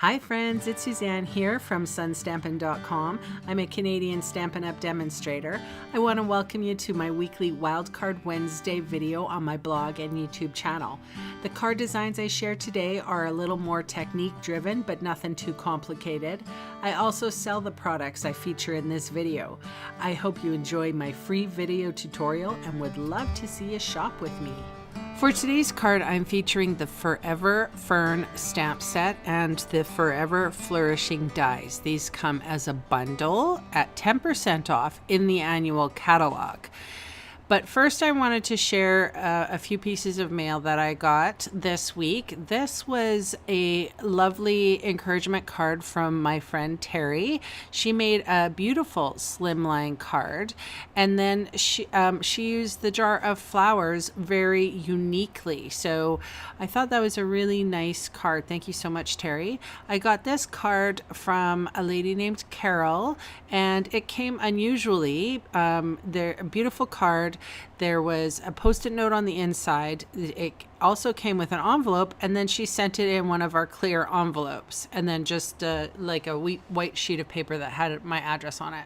Hi friends, it's Suzanne here from sunstampin.com. I'm a Canadian Stampin' Up! Demonstrator. I want to welcome you to my weekly Wildcard Wednesday video on my blog and YouTube channel. The card designs I share today are a little more technique driven, but nothing too complicated. I also sell the products I feature in this video. I hope you enjoy my free video tutorial and would love to see you shop with me. For today's card, I'm featuring the Forever Fern stamp set and the Forever Flourishing dies. These come as a bundle at 10% off in the annual catalog. But first I wanted to share a few pieces of mail that I got this week. This was a lovely encouragement card from my friend Terry. She made a beautiful slimline card, and then she used the jar of flowers very uniquely. So I thought that was a really nice card. Thank you so much, Terry. I got this card from a lady named Carol, and it came unusually. They're a beautiful card. There was a post-it note on the inside. It also came with an envelope, and then she sent it in one of our clear envelopes, and then just like a white sheet of paper that had my address on it.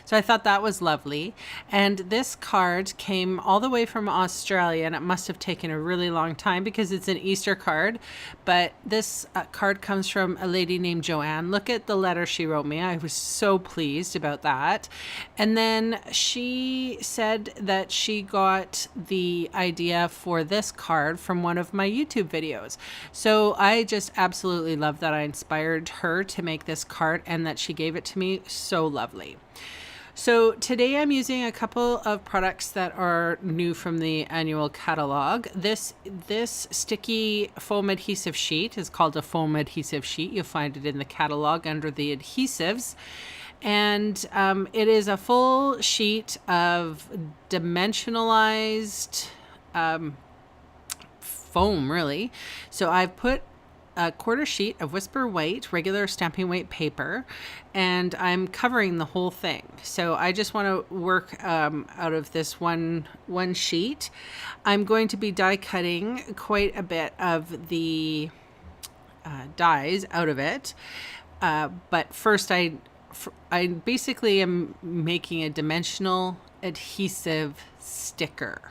So I thought that was lovely. And this card came all the way from Australia, and it must have taken a really long time because it's an Easter card. But this card comes from a lady named Joanne. Look at the letter she wrote me. I was so pleased about that. And then she said that she got the idea for this card from one of my YouTube videos. So I just absolutely love that I inspired her to make this card and that she gave it to me. So lovely. So today I'm using a couple of products that are new from the annual catalog. This sticky foam adhesive sheet is called a foam adhesive sheet. You'll find it in the catalog under the adhesives. And it is a full sheet of dimensionalized foam, really. So I've put a quarter sheet of Whisper White, regular stamping weight paper, and I'm covering the whole thing. So I just want to work out of this one sheet. I'm going to be die cutting quite a bit of the dies out of it. But first I basically am making a dimensional adhesive sticker.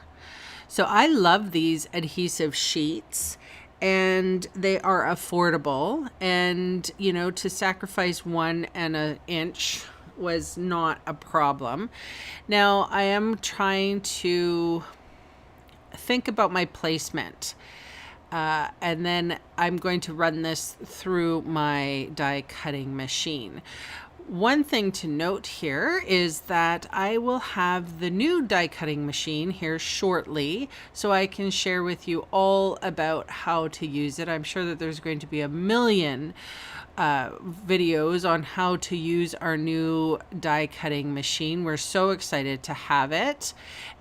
So I love these adhesive sheets, and they are affordable, and you know, to sacrifice 1 inch was not a problem. Now I am trying to think about my placement. And then I'm going to run this through my die cutting machine. One thing to note here is that I will have the new die cutting machine here shortly, so I can share with you all about how to use it. I'm sure that there's going to be a million videos on how to use our new die cutting machine. We're so excited to have it.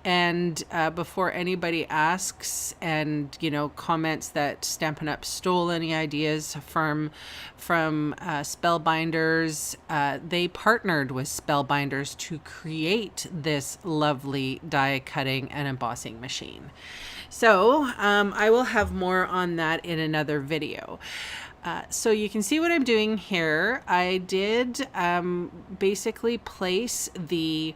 And before anybody asks and comments that Stampin' Up! Stole any ideas from Spellbinders, they partnered with Spellbinders to create this lovely die cutting and embossing machine. So I will have more on that in another video. So you can see what I'm doing here. I did basically place the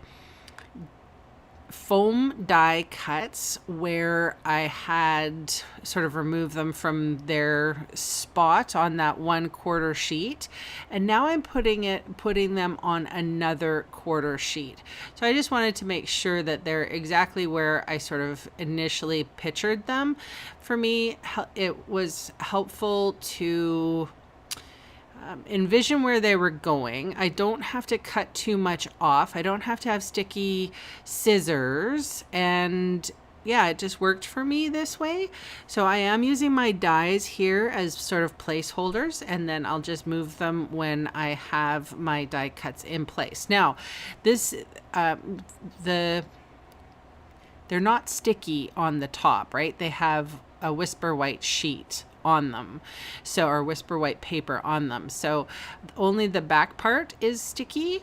foam die cuts where I had sort of removed them from their spot on that 1/4 sheet, and now I'm putting them on another quarter sheet. So I just wanted to make sure that they're exactly where I sort of initially pictured them. For me, it was helpful to envision where they were going. I don't have to cut too much off. I don't have to have sticky scissors, and yeah, it just worked for me this way. So I am using my dies here as sort of placeholders, and then I'll just move them when I have my die cuts in place. Now, this they're not sticky on the top, right? They have a Whisper White sheet on them, so, or Whisper White paper on them, so only the back part is sticky.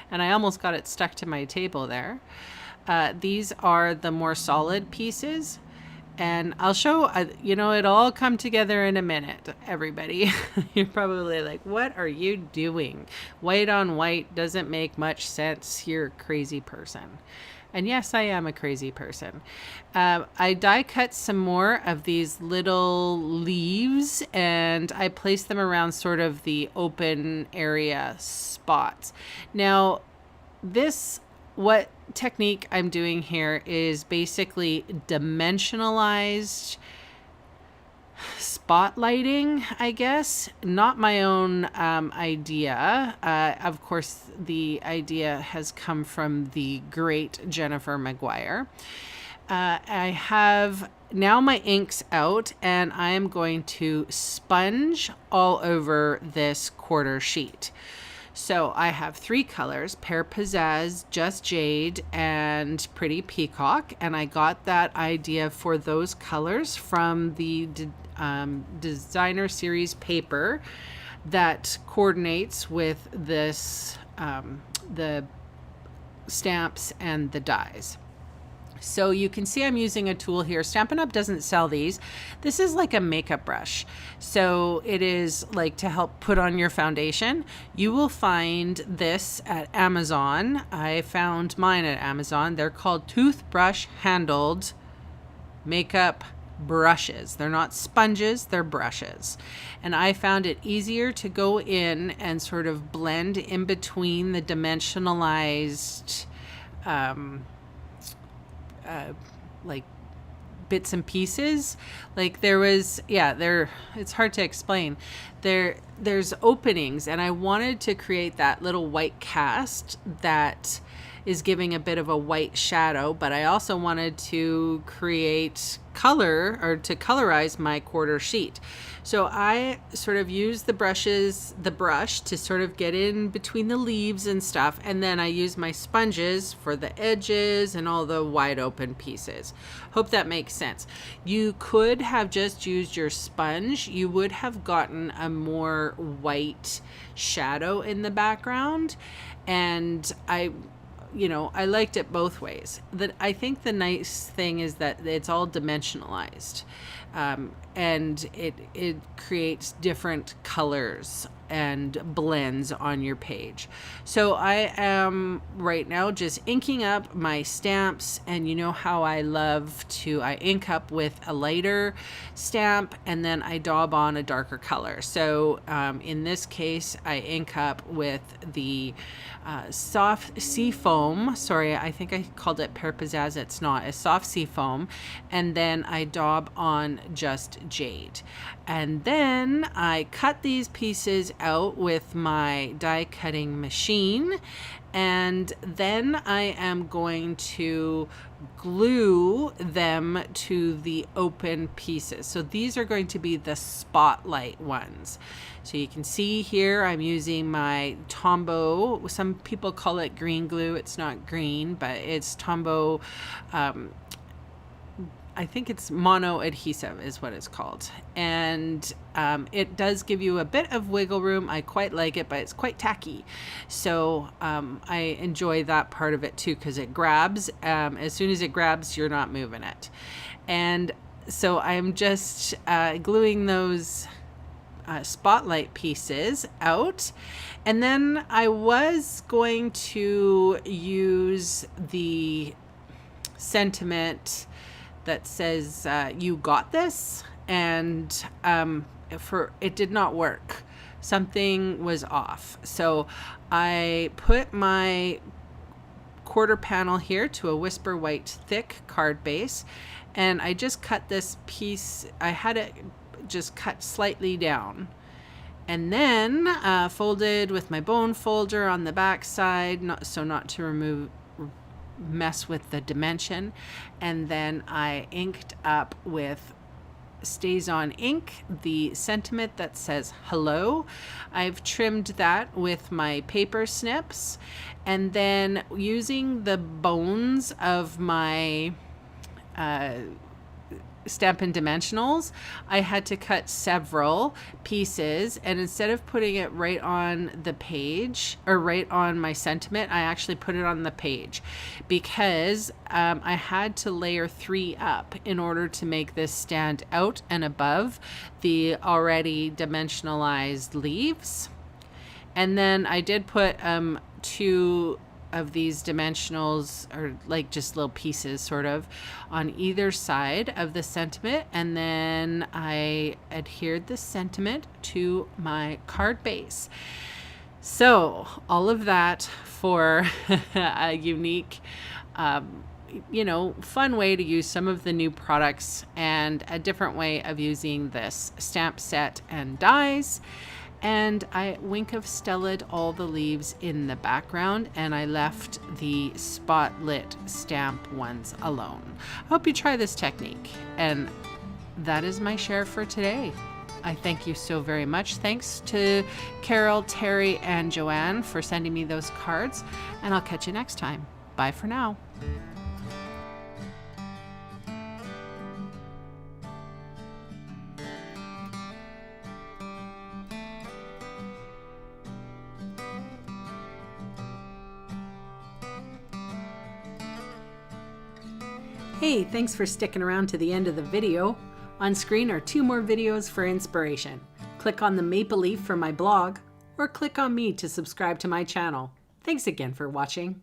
And I almost got it stuck to my table there. These are the more solid pieces, And I'll show, it'll all come together in a minute, everybody. You're probably like, what are you doing? White on white doesn't make much sense. You're a crazy person. And yes, I am a crazy person. I die cut some more of these little leaves, and I place them around sort of the open area spots. Now, what technique I'm doing here is basically dimensionalized spotlighting, I guess. Not my own idea. Of course, the idea has come from the great Jennifer Maguire. I have now my inks out, and I am going to sponge all over this quarter sheet. So I have 3 colors: Pear Pizzazz, Just Jade, and Pretty Peacock. And I got that idea for those colors from the designer series paper that coordinates with this, the stamps and the dies. So you can see I'm using a tool here. Stampin' Up! Doesn't sell these. This is like a makeup brush. So it is like to help put on your foundation. You will find this at Amazon. I found mine at Amazon. They're called toothbrush handled makeup brushes. They're not sponges, they're brushes. And I found it easier to go in and sort of blend in between the dimensionalized like bits and pieces. Like it's hard to explain. There's openings, and I wanted to create that little white cast that is giving a bit of a white shadow, but I also wanted to create color, or to colorize my quarter sheet. So I sort of use the brush to sort of get in between the leaves and stuff, and then I use my sponges for the edges and all the wide open pieces. Hope that makes sense. You could have just used your sponge. You would have gotten a more white shadow in the background, and I liked it both ways. I think the nice thing is that it's all dimensionalized, and it creates different colors and blends on your page. So I am right now just inking up my stamps, and you know how I ink up with a lighter stamp and then I daub on a darker color. So in this case, I ink up with the soft sea foam. Sorry, I think I called it Pear Pizzazz. It's not. It's soft sea foam. And then I daub on Just Jade. And then I cut these pieces out with my die cutting machine. And then I am going to glue them to the open pieces. So these are going to be the spotlight ones. So you can see here I'm using my Tombow. Some people call it green glue. It's not green, but it's Tombow. I think it's mono adhesive is what it's called. And it does give you a bit of wiggle room. I quite like it, but it's quite tacky. So I enjoy that part of it too, because it grabs. As soon as it grabs, you're not moving it. And so I'm just gluing those spotlight pieces out. And then I was going to use the sentiment that says you got this, and it did not work. Something was off. So I put my quarter panel here to a Whisper White thick card base, and I just cut this piece. I had it just cut slightly down, and then folded with my bone folder on the back side, not to mess with the dimension. And then I inked up with StazOn ink the sentiment that says hello. I've trimmed that with my paper snips, and then using the bones of my Stampin' Dimensionals, I had to cut several pieces, and instead of putting it right on the page or right on my sentiment, I actually put it on the page because I had to layer 3 up in order to make this stand out and above the already dimensionalized leaves. And then I did put 2 of these dimensionals, or like just little pieces sort of, on either side of the sentiment, and then I adhered the sentiment to my card base. So all of that for a unique you know, fun way to use some of the new products and a different way of using this stamp set and dies. And I Wink of Stella'd all the leaves in the background, and I left the spotlit stamp ones alone. I hope you try this technique, and that is my share for today. I thank you so very much. Thanks to Carol, Terry, and Joanne for sending me those cards, and I'll catch you next time. Bye for now. Hey, thanks for sticking around to the end of the video. On screen are 2 more videos for inspiration. Click on the maple leaf for my blog, or click on me to subscribe to my channel. Thanks again for watching.